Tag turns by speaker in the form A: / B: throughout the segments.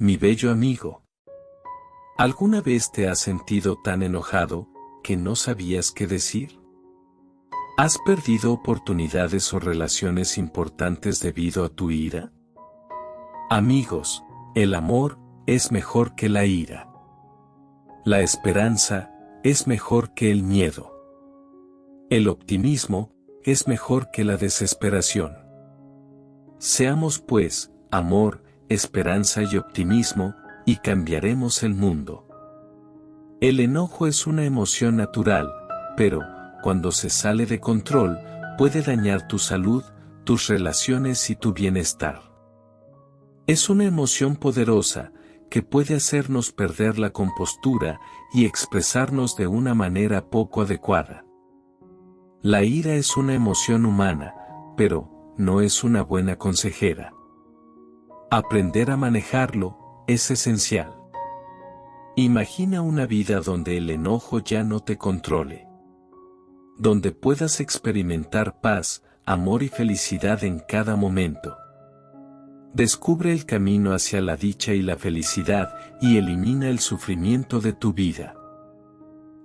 A: mi bello amigo. ¿Alguna vez te has sentido tan enojado que no sabías qué decir? ¿Has perdido oportunidades o relaciones importantes debido a tu ira? Amigos, el amor es mejor que la ira. La esperanza es mejor que el miedo. El optimismo es mejor que la desesperación. Seamos pues, amor, esperanza y optimismo, y cambiaremos el mundo. El enojo es una emoción natural, pero, cuando se sale de control, puede dañar tu salud, tus relaciones y tu bienestar. Es una emoción poderosa, que puede hacernos perder la compostura y expresarnos de una manera poco adecuada. La ira es una emoción humana, pero no es una buena consejera. Aprender a manejarlo es esencial. Imagina una vida donde el enojo ya no te controle. Donde puedas experimentar paz, amor y felicidad en cada momento. Descubre el camino hacia la dicha y la felicidad y elimina el sufrimiento de tu vida.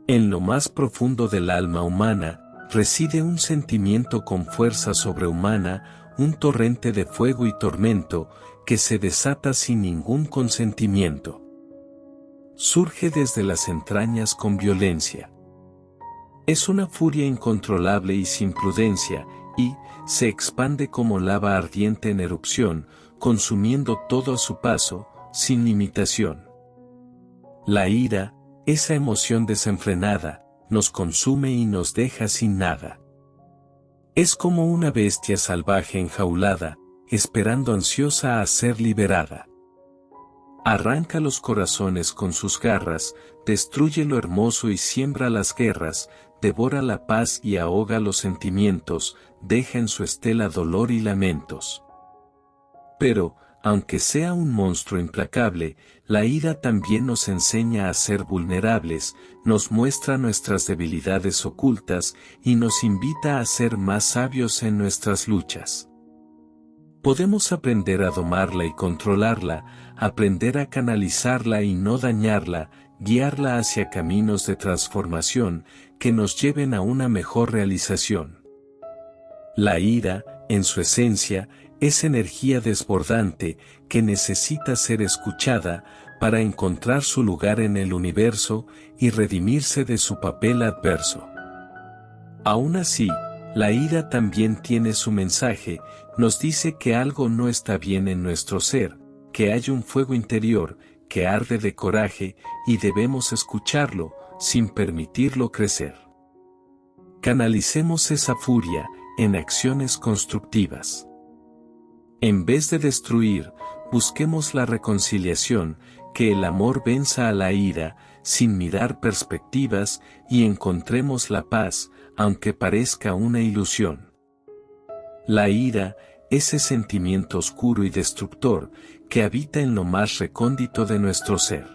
A: En lo más profundo del alma humana, reside un sentimiento con fuerza sobrehumana, un torrente de fuego y tormento, que se desata sin ningún consentimiento. Surge desde las entrañas con violencia. Es una furia incontrolable y sin prudencia, y se expande como lava ardiente en erupción, consumiendo todo a su paso, sin limitación. La ira, esa emoción desenfrenada, nos consume y nos deja sin nada. Es como una bestia salvaje enjaulada, esperando ansiosa a ser liberada. Arranca los corazones con sus garras, destruye lo hermoso y siembra las guerras, devora la paz y ahoga los sentimientos, deja en su estela dolor y lamentos. Pero, aunque sea un monstruo implacable, la ira también nos enseña a ser vulnerables, nos muestra nuestras debilidades ocultas y nos invita a ser más sabios en nuestras luchas. Podemos aprender a domarla y controlarla, aprender a canalizarla y no dañarla, guiarla hacia caminos de transformación que nos lleven a una mejor realización. La ira, en su esencia, es energía desbordante que necesita ser escuchada para encontrar su lugar en el universo y redimirse de su papel adverso. Aún así, la ira también tiene su mensaje, nos dice que algo no está bien en nuestro ser, que hay un fuego interior, que arde de coraje, y debemos escucharlo, sin permitirlo crecer. Canalicemos esa furia en acciones constructivas. En vez de destruir, busquemos la reconciliación, que el amor venza a la ira, sin mirar perspectivas, y encontremos la paz, aunque parezca una ilusión. La ira, ese sentimiento oscuro y destructor, que habita en lo más recóndito de nuestro ser.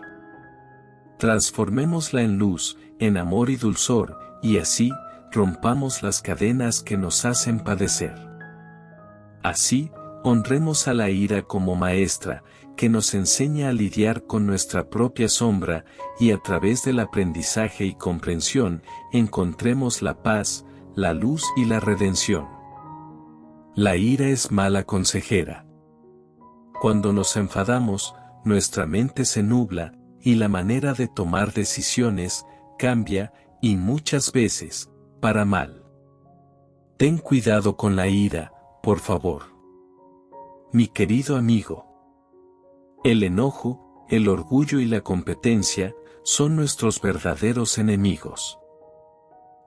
A: Transformémosla en luz, en amor y dulzor, y así, rompamos las cadenas que nos hacen padecer. Así, honremos a la ira como maestra, que nos enseña a lidiar con nuestra propia sombra, y a través del aprendizaje y comprensión, encontremos la paz, la luz y la redención. La ira es mala consejera. Cuando nos enfadamos, nuestra mente se nubla, y la manera de tomar decisiones cambia, y muchas veces, para mal. Ten cuidado con la ira, por favor. Mi querido amigo. El enojo, el orgullo y la competencia son nuestros verdaderos enemigos.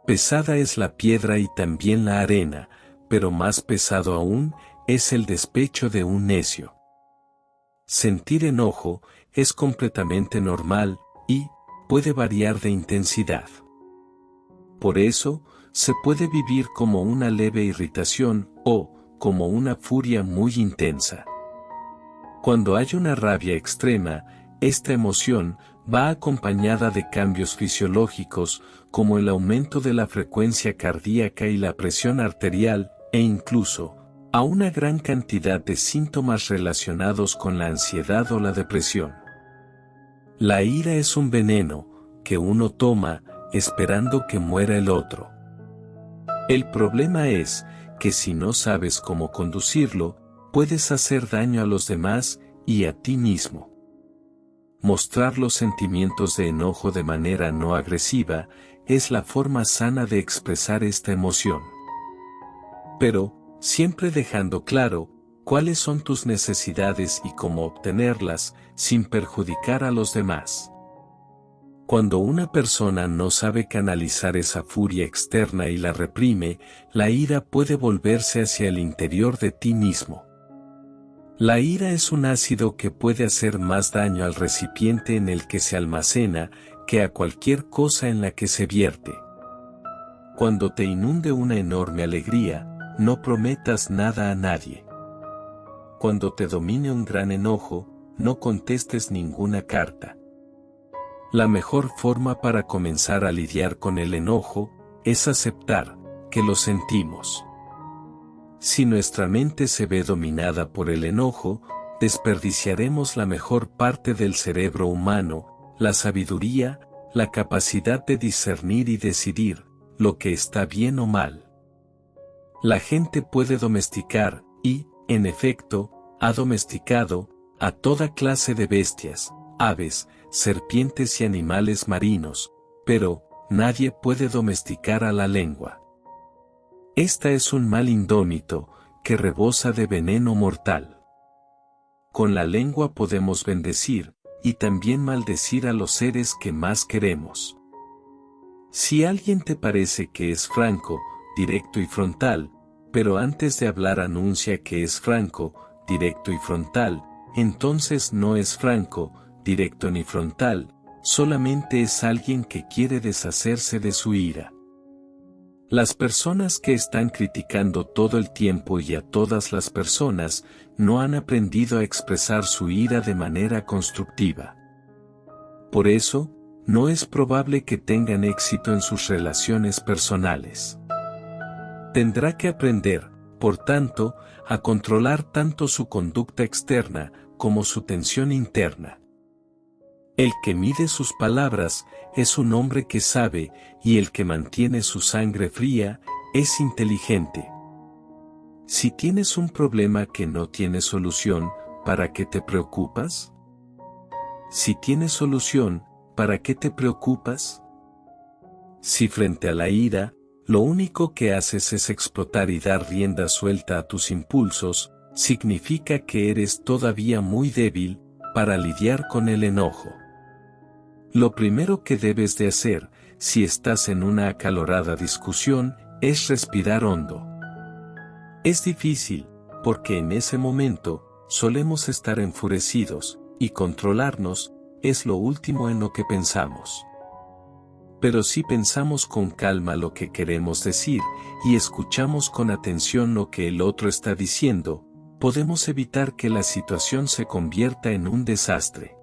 A: Pesada es la piedra y también la arena, pero más pesado aún es el despecho de un necio. Sentir enojo es completamente normal y puede variar de intensidad. Por eso, se puede vivir como una leve irritación o como una furia muy intensa. Cuando hay una rabia extrema, esta emoción va acompañada de cambios fisiológicos como el aumento de la frecuencia cardíaca y la presión arterial, e incluso, a una gran cantidad de síntomas relacionados con la ansiedad o la depresión. La ira es un veneno que uno toma esperando que muera el otro. El problema es que si no sabes cómo conducirlo, puedes hacer daño a los demás y a ti mismo. Mostrar los sentimientos de enojo de manera no agresiva es la forma sana de expresar esta emoción. Pero, siempre dejando claro cuáles son tus necesidades y cómo obtenerlas sin perjudicar a los demás. Cuando una persona no sabe canalizar esa furia externa y la reprime, la ira puede volverse hacia el interior de ti mismo. La ira es un ácido que puede hacer más daño al recipiente en el que se almacena que a cualquier cosa en la que se vierte. Cuando te inunde una enorme alegría, no prometas nada a nadie. Cuando te domine un gran enojo, no contestes ninguna carta. La mejor forma para comenzar a lidiar con el enojo es aceptar que lo sentimos. Si nuestra mente se ve dominada por el enojo, desperdiciaremos la mejor parte del cerebro humano, la sabiduría, la capacidad de discernir y decidir lo que está bien o mal. La gente puede domesticar, y, en efecto, ha domesticado, a toda clase de bestias, aves, serpientes y animales marinos, pero nadie puede domesticar a la lengua. Esta es un mal indómito, que rebosa de veneno mortal. Con la lengua podemos bendecir, y también maldecir a los seres que más queremos. Si alguien te parece que es franco, directo y frontal, pero antes de hablar anuncia que es franco, directo y frontal, entonces no es franco, directo ni frontal, solamente es alguien que quiere deshacerse de su ira. Las personas que están criticando todo el tiempo y a todas las personas no han aprendido a expresar su ira de manera constructiva. Por eso, no es probable que tengan éxito en sus relaciones personales. Tendrá que aprender, por tanto, a controlar tanto su conducta externa como su tensión interna. El que mide sus palabras es un hombre que sabe, y el que mantiene su sangre fría es inteligente. Si tienes un problema que no tiene solución, ¿para qué te preocupas? Si tienes solución, ¿para qué te preocupas? Si frente a la ira, lo único que haces es explotar y dar rienda suelta a tus impulsos, significa que eres todavía muy débil para lidiar con el enojo. Lo primero que debes de hacer, si estás en una acalorada discusión, es respirar hondo. Es difícil, porque en ese momento, solemos estar enfurecidos, y controlarnos, es lo último en lo que pensamos. Pero si pensamos con calma lo que queremos decir, y escuchamos con atención lo que el otro está diciendo, podemos evitar que la situación se convierta en un desastre.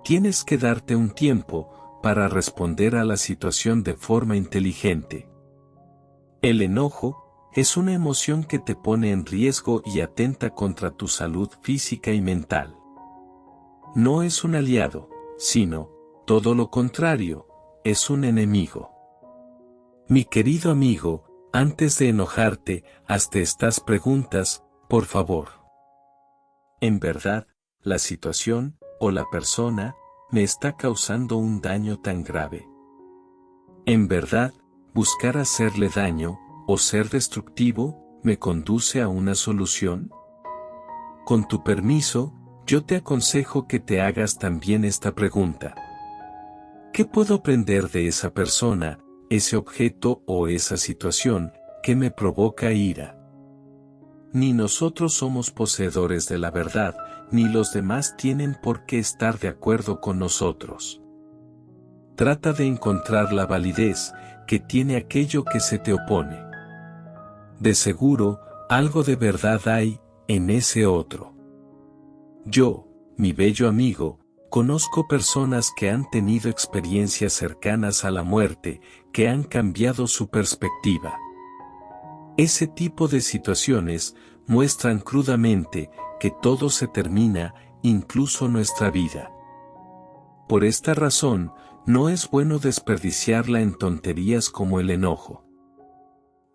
A: Tienes que darte un tiempo para responder a la situación de forma inteligente. El enojo es una emoción que te pone en riesgo y atenta contra tu salud física y mental. No es un aliado, sino, todo lo contrario, es un enemigo. Mi querido amigo, antes de enojarte, hazte estas preguntas, por favor. ¿En verdad, la situación, o la persona, me está causando un daño tan grave? ¿En verdad, buscar hacerle daño, o ser destructivo, me conduce a una solución? Con tu permiso, yo te aconsejo que te hagas también esta pregunta. ¿Qué puedo aprender de esa persona, ese objeto o esa situación, que me provoca ira? Ni nosotros somos poseedores de la verdad, ni los demás tienen por qué estar de acuerdo con nosotros. Trata de encontrar la validez que tiene aquello que se te opone. De seguro, algo de verdad hay en ese otro. Yo, mi bello amigo, conozco personas que han tenido experiencias cercanas a la muerte, que han cambiado su perspectiva. Ese tipo de situaciones muestran crudamente que todo se termina, incluso nuestra vida. Por esta razón, no es bueno desperdiciarla en tonterías como el enojo.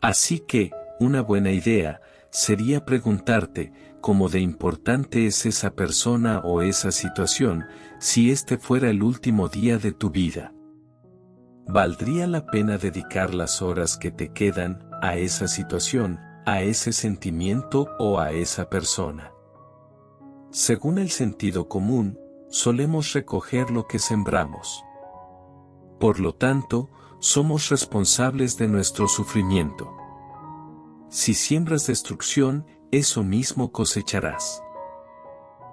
A: Así que, una buena idea sería preguntarte cómo de importante es esa persona o esa situación si este fuera el último día de tu vida. ¿Valdría la pena dedicar las horas que te quedan a esa situación, a ese sentimiento o a esa persona? Según el sentido común, solemos recoger lo que sembramos. Por lo tanto, somos responsables de nuestro sufrimiento. Si siembras destrucción, eso mismo cosecharás.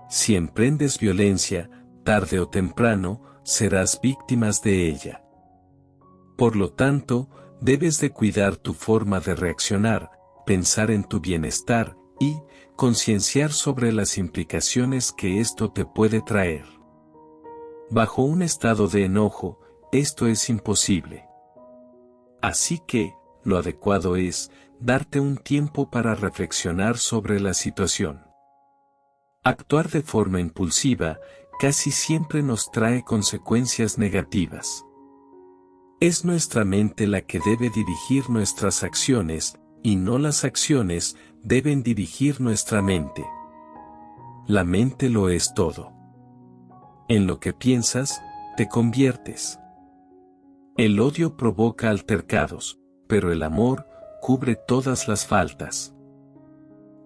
A: Si emprendes violencia, tarde o temprano, serás víctimas de ella. Por lo tanto, debes de cuidar tu forma de reaccionar, pensar en tu bienestar y concienciar sobre las implicaciones que esto te puede traer. Bajo un estado de enojo, esto es imposible. Así que, lo adecuado es darte un tiempo para reflexionar sobre la situación. Actuar de forma impulsiva casi siempre nos trae consecuencias negativas. Es nuestra mente la que debe dirigir nuestras acciones, y no las acciones deben dirigir nuestra mente. La mente lo es todo. En lo que piensas, te conviertes. El odio provoca altercados, pero el amor cubre todas las faltas.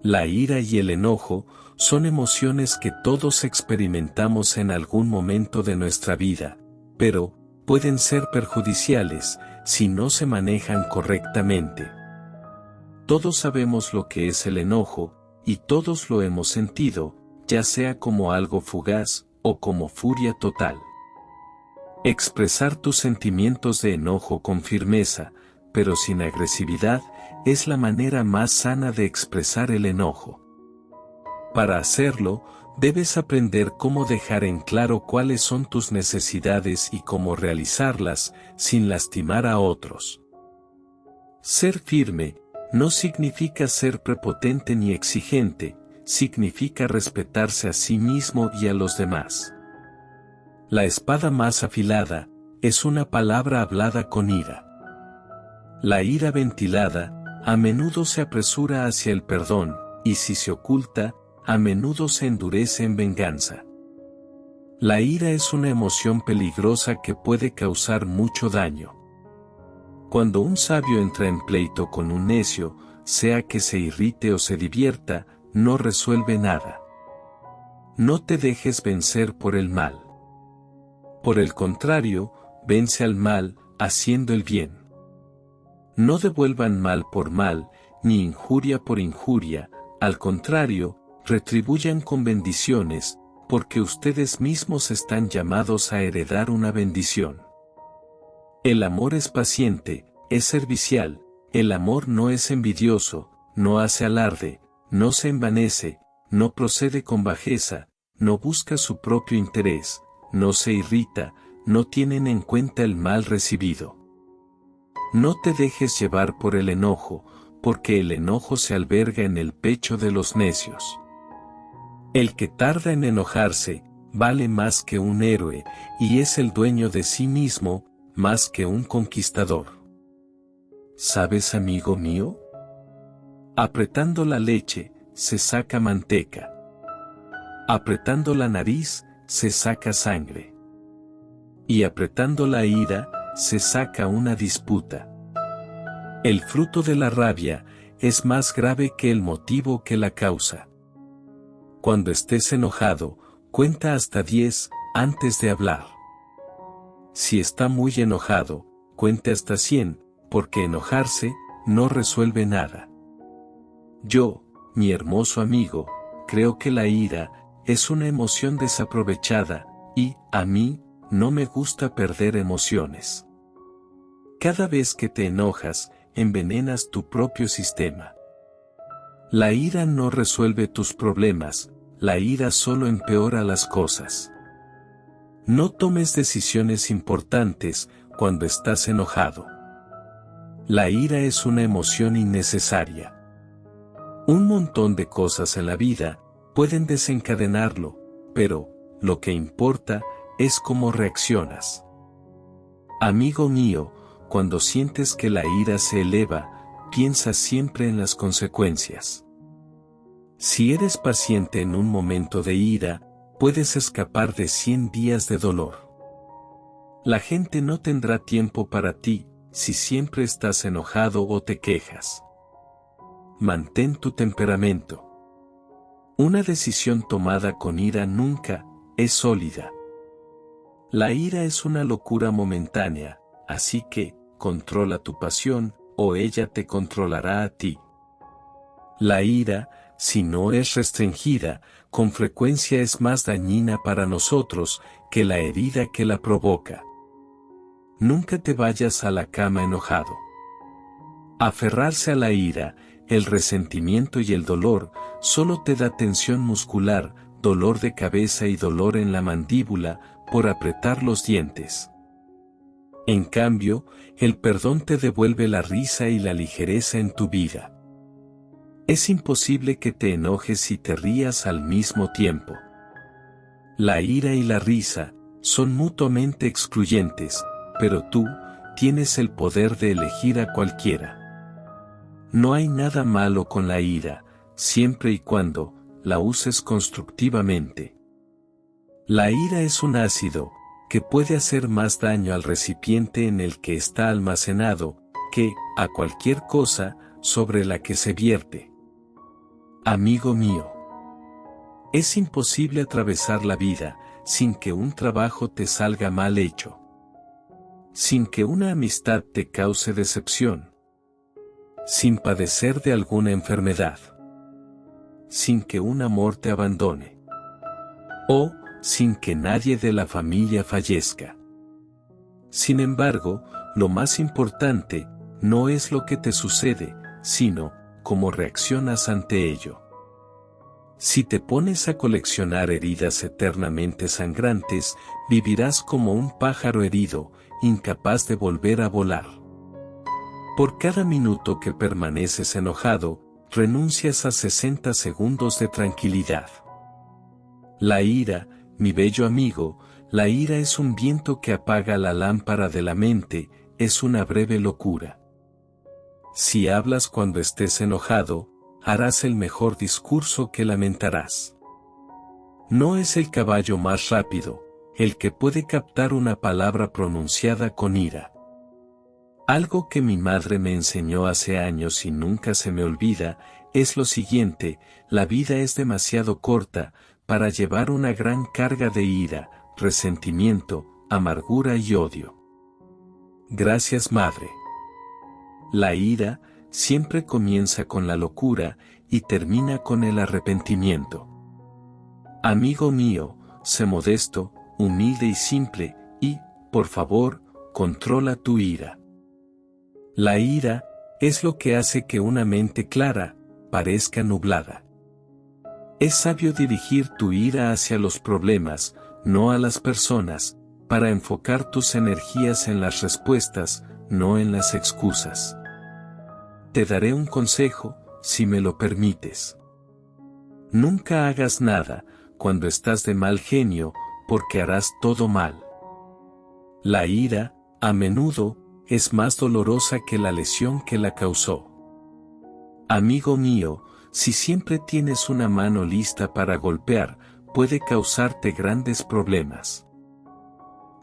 A: La ira y el enojo son emociones que todos experimentamos en algún momento de nuestra vida, pero pueden ser perjudiciales si no se manejan correctamente. Todos sabemos lo que es el enojo, y todos lo hemos sentido, ya sea como algo fugaz o como furia total. Expresar tus sentimientos de enojo con firmeza, pero sin agresividad, es la manera más sana de expresar el enojo. Para hacerlo, debes aprender cómo dejar en claro cuáles son tus necesidades y cómo realizarlas, sin lastimar a otros. Ser firme no significa ser prepotente ni exigente, significa respetarse a sí mismo y a los demás. La espada más afilada es una palabra hablada con ira. La ira ventilada a menudo se apresura hacia el perdón, y si se oculta, a menudo se endurece en venganza. La ira es una emoción peligrosa que puede causar mucho daño. Cuando un sabio entra en pleito con un necio, sea que se irrite o se divierta, no resuelve nada. No te dejes vencer por el mal. Por el contrario, vence al mal, haciendo el bien. No devuelvan mal por mal, ni injuria por injuria, al contrario, retribuyan con bendiciones, porque ustedes mismos están llamados a heredar una bendición. El amor es paciente, es servicial, el amor no es envidioso, no hace alarde, no se envanece, no procede con bajeza, no busca su propio interés, no se irrita, no tienen en cuenta el mal recibido. No te dejes llevar por el enojo, porque el enojo se alberga en el pecho de los necios. El que tarda en enojarse, vale más que un héroe, y es el dueño de sí mismo, más que un conquistador. ¿Sabes, amigo mío? Apretando la leche, se saca manteca. Apretando la nariz, se saca sangre. Y apretando la ira, se saca una disputa. El fruto de la rabia es más grave que el motivo que la causa. Cuando estés enojado, cuenta hasta 10 antes de hablar. Si está muy enojado, cuente hasta 100, porque enojarse no resuelve nada. Yo, mi hermoso amigo, creo que la ira es una emoción desaprovechada, y, a mí, no me gusta perder emociones. Cada vez que te enojas, envenenas tu propio sistema. La ira no resuelve tus problemas, la ira solo empeora las cosas. No tomes decisiones importantes cuando estás enojado. La ira es una emoción innecesaria. Un montón de cosas en la vida pueden desencadenarlo, pero lo que importa es cómo reaccionas. Amigo mío, cuando sientes que la ira se eleva, piensa siempre en las consecuencias. Si eres paciente en un momento de ira, puedes escapar de 100 días de dolor. La gente no tendrá tiempo para ti si siempre estás enojado o te quejas. Mantén tu temperamento. Una decisión tomada con ira nunca es sólida. La ira es una locura momentánea, así que, controla tu pasión, o ella te controlará a ti. La ira, si no es restringida, con frecuencia es más dañina para nosotros que la herida que la provoca. Nunca te vayas a la cama enojado. Aferrarse a la ira, el resentimiento y el dolor, solo te da tensión muscular, dolor de cabeza y dolor en la mandíbula, por apretar los dientes. En cambio, el perdón te devuelve la risa y la ligereza en tu vida. Es imposible que te enojes y te rías al mismo tiempo. La ira y la risa son mutuamente excluyentes, pero tú tienes el poder de elegir a cualquiera. No hay nada malo con la ira, siempre y cuando la uses constructivamente. La ira es un ácido que puede hacer más daño al recipiente en el que está almacenado que a cualquier cosa sobre la que se vierte. Amigo mío, es imposible atravesar la vida sin que un trabajo te salga mal hecho, sin que una amistad te cause decepción, sin padecer de alguna enfermedad, sin que un amor te abandone, o sin que nadie de la familia fallezca. Sin embargo, lo más importante no es lo que te sucede, sino cómo reaccionas ante ello. Si te pones a coleccionar heridas eternamente sangrantes, vivirás como un pájaro herido, incapaz de volver a volar. Por cada minuto que permaneces enojado, renuncias a 60 segundos de tranquilidad. La ira, mi bello amigo, la ira es un viento que apaga la lámpara de la mente, es una breve locura. Si hablas cuando estés enojado, harás el mejor discurso que lamentarás. No es el caballo más rápido, el que puede captar una palabra pronunciada con ira. Algo que mi madre me enseñó hace años y nunca se me olvida, es lo siguiente: la vida es demasiado corta para llevar una gran carga de ira, resentimiento, amargura y odio. Gracias, madre. La ira siempre comienza con la locura y termina con el arrepentimiento. Amigo mío, sé modesto, humilde y simple, y, por favor, controla tu ira. La ira es lo que hace que una mente clara parezca nublada. Es sabio dirigir tu ira hacia los problemas, no a las personas, para enfocar tus energías en las respuestas, no en las excusas. Te daré un consejo, si me lo permites. Nunca hagas nada cuando estás de mal genio, porque harás todo mal. La ira, a menudo, es más dolorosa que la lesión que la causó. Amigo mío, si siempre tienes una mano lista para golpear, puede causarte grandes problemas.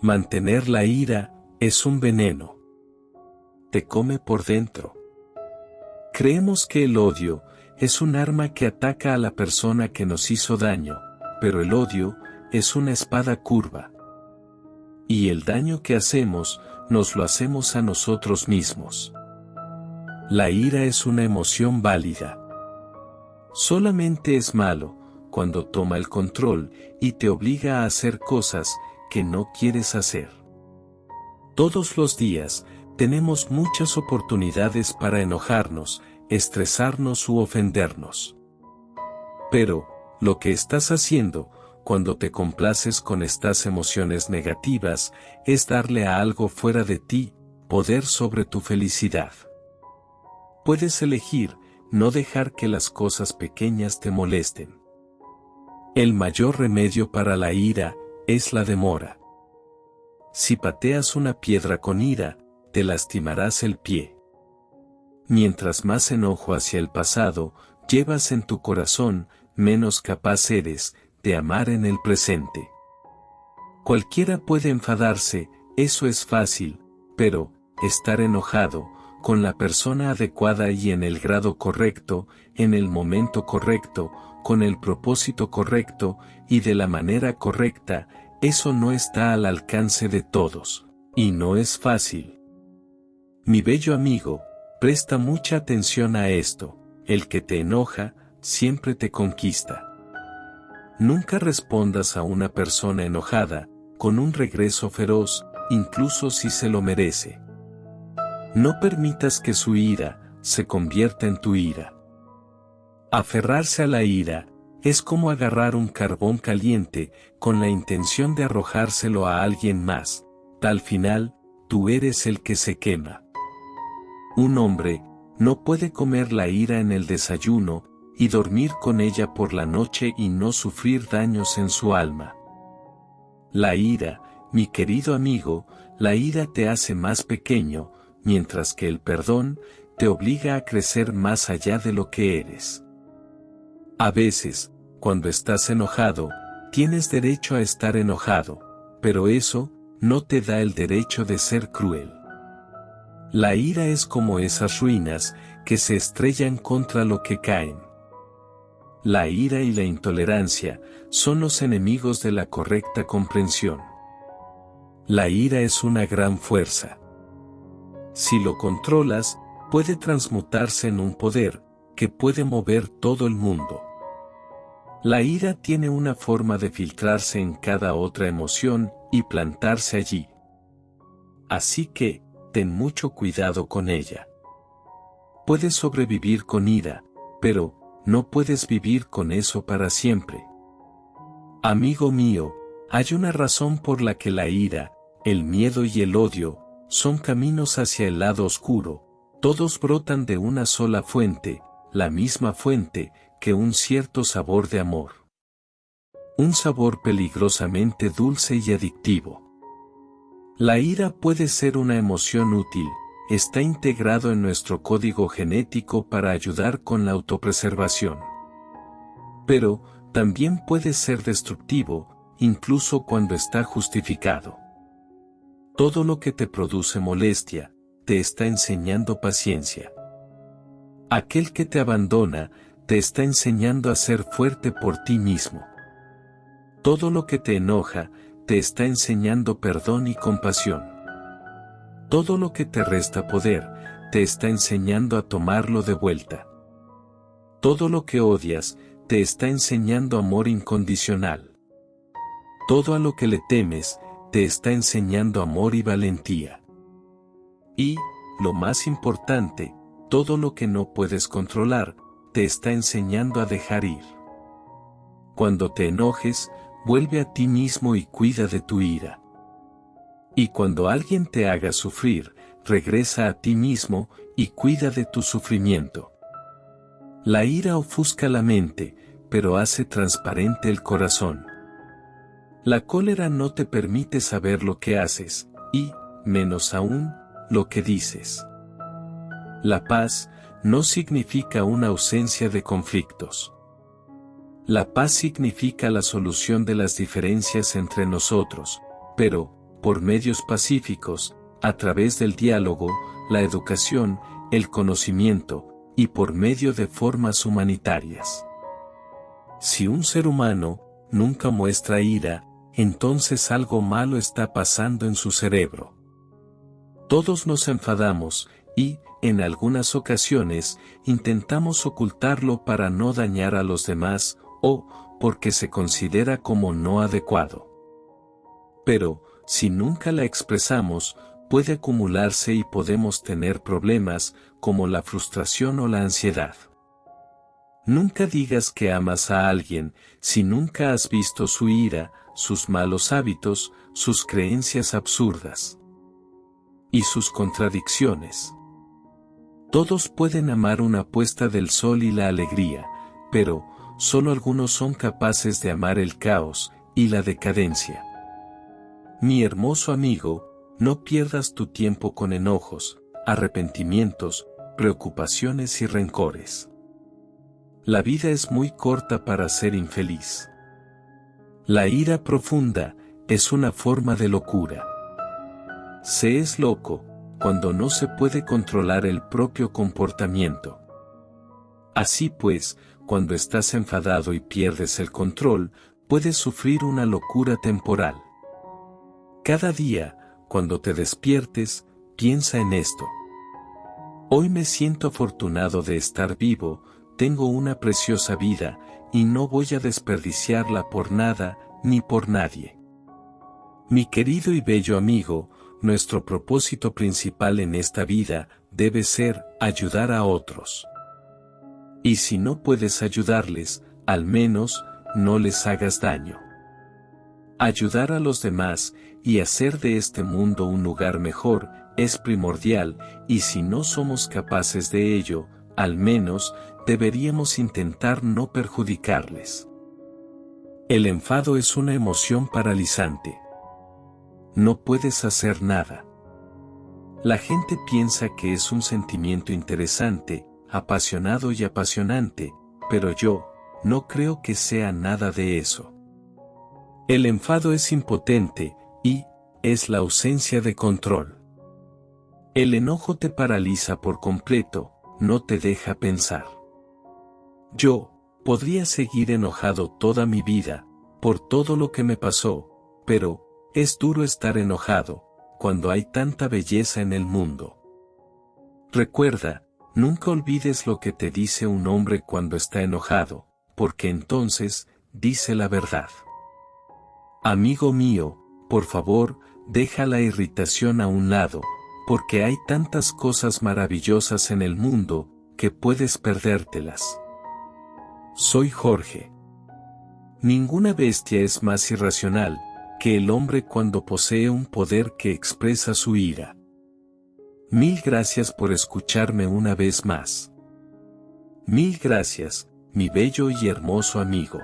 A: Mantener la ira es un veneno. Te come por dentro. Creemos que el odio es un arma que ataca a la persona que nos hizo daño, pero el odio es una espada curva. Y el daño que hacemos, nos lo hacemos a nosotros mismos. La ira es una emoción válida. Solamente es malo cuando toma el control y te obliga a hacer cosas que no quieres hacer. Todos los días, tenemos muchas oportunidades para enojarnos, estresarnos u ofendernos. Pero, lo que estás haciendo, cuando te complaces con estas emociones negativas, es darle a algo fuera de ti poder sobre tu felicidad. puedes elegir no dejar que las cosas pequeñas te molesten. El mayor remedio para la ira es la demora. Si pateas una piedra con ira, te lastimarás el pie. Mientras más enojo hacia el pasado llevas en tu corazón, menos capaz eres de amar en el presente. Cualquiera puede enfadarse, eso es fácil, pero estar enojado con la persona adecuada y en el grado correcto, en el momento correcto, con el propósito correcto y de la manera correcta, eso no está al alcance de todos, y no es fácil. Mi bello amigo, presta mucha atención a esto: el que te enoja, siempre te conquista. Nunca respondas a una persona enojada con un regreso feroz, incluso si se lo merece. No permitas que su ira se convierta en tu ira. Aferrarse a la ira es como agarrar un carbón caliente con la intención de arrojárselo a alguien más. Al final, tú eres el que se quema. Un hombre no puede comer la ira en el desayuno y dormir con ella por la noche y no sufrir daños en su alma. La ira, mi querido amigo, la ira te hace más pequeño, mientras que el perdón te obliga a crecer más allá de lo que eres. A veces, cuando estás enojado, tienes derecho a estar enojado, pero eso no te da el derecho de ser cruel. La ira es como esas ruinas que se estrellan contra lo que caen. La ira y la intolerancia son los enemigos de la correcta comprensión. La ira es una gran fuerza. Si lo controlas, puede transmutarse en un poder que puede mover todo el mundo. La ira tiene una forma de filtrarse en cada otra emoción y plantarse allí. Así que, ten mucho cuidado con ella. Puedes sobrevivir con ira, pero no puedes vivir con eso para siempre. Amigo mío, hay una razón por la que la ira, el miedo y el odio son caminos hacia el lado oscuro. Todos brotan de una sola fuente, la misma fuente que un cierto sabor de amor. Un sabor peligrosamente dulce y adictivo. La ira puede ser una emoción útil, está integrado en nuestro código genético para ayudar con la autopreservación. Pero, también puede ser destructivo, incluso cuando está justificado. Todo lo que te produce molestia, te está enseñando paciencia. Aquel que te abandona, te está enseñando a ser fuerte por ti mismo. Todo lo que te enoja, te está enseñando perdón y compasión. Todo lo que te resta poder, te está enseñando a tomarlo de vuelta. Todo lo que odias, te está enseñando amor incondicional. Todo a lo que le temes, te está enseñando amor y valentía. Y, lo más importante, todo lo que no puedes controlar, te está enseñando a dejar ir. Cuando te enojes, vuelve a ti mismo y cuida de tu ira. Y cuando alguien te haga sufrir, regresa a ti mismo y cuida de tu sufrimiento. La ira ofusca la mente, pero hace transparente el corazón. La cólera no te permite saber lo que haces, y, menos aún, lo que dices. La paz no significa una ausencia de conflictos. La paz significa la solución de las diferencias entre nosotros, pero, por medios pacíficos, a través del diálogo, la educación, el conocimiento, y por medio de formas humanitarias. Si un ser humano nunca muestra ira, entonces algo malo está pasando en su cerebro. Todos nos enfadamos, y, en algunas ocasiones, intentamos ocultarlo para no dañar a los demás, o, porque se considera como no adecuado. Pero, si nunca la expresamos, puede acumularse y podemos tener problemas, como la frustración o la ansiedad. Nunca digas que amas a alguien, si nunca has visto su ira, sus malos hábitos, sus creencias absurdas y sus contradicciones. Todos pueden amar una puesta del sol y la alegría, pero solo algunos son capaces de amar el caos y la decadencia. Mi hermoso amigo, no pierdas tu tiempo con enojos, arrepentimientos, preocupaciones y rencores. La vida es muy corta para ser infeliz. La ira profunda es una forma de locura. Se es loco cuando no se puede controlar el propio comportamiento. Así pues, cuando estás enfadado y pierdes el control, puedes sufrir una locura temporal. Cada día, cuando te despiertes, piensa en esto. Hoy me siento afortunado de estar vivo, tengo una preciosa vida, y no voy a desperdiciarla por nada, ni por nadie. Mi querido y bello amigo, nuestro propósito principal en esta vida debe ser ayudar a otros. Y si no puedes ayudarles, al menos no les hagas daño. Ayudar a los demás y hacer de este mundo un lugar mejor es primordial, y si no somos capaces de ello, al menos deberíamos intentar no perjudicarles. El enfado es una emoción paralizante. No puedes hacer nada. La gente piensa que es un sentimiento interesante, apasionado y apasionante, pero yo no creo que sea nada de eso. El enfado es impotente y es la ausencia de control. El enojo te paraliza por completo, no te deja pensar. Yo podría seguir enojado toda mi vida por todo lo que me pasó, pero es duro estar enojado cuando hay tanta belleza en el mundo. Recuerda, nunca olvides lo que te dice un hombre cuando está enojado, porque entonces dice la verdad. Amigo mío, por favor, deja la irritación a un lado, porque hay tantas cosas maravillosas en el mundo que puedes perdértelas. Soy Jorge. Ninguna bestia es más irracional que el hombre cuando posee un poder que expresa su ira. Mil gracias por escucharme una vez más. Mil gracias, mi bello y hermoso amigo.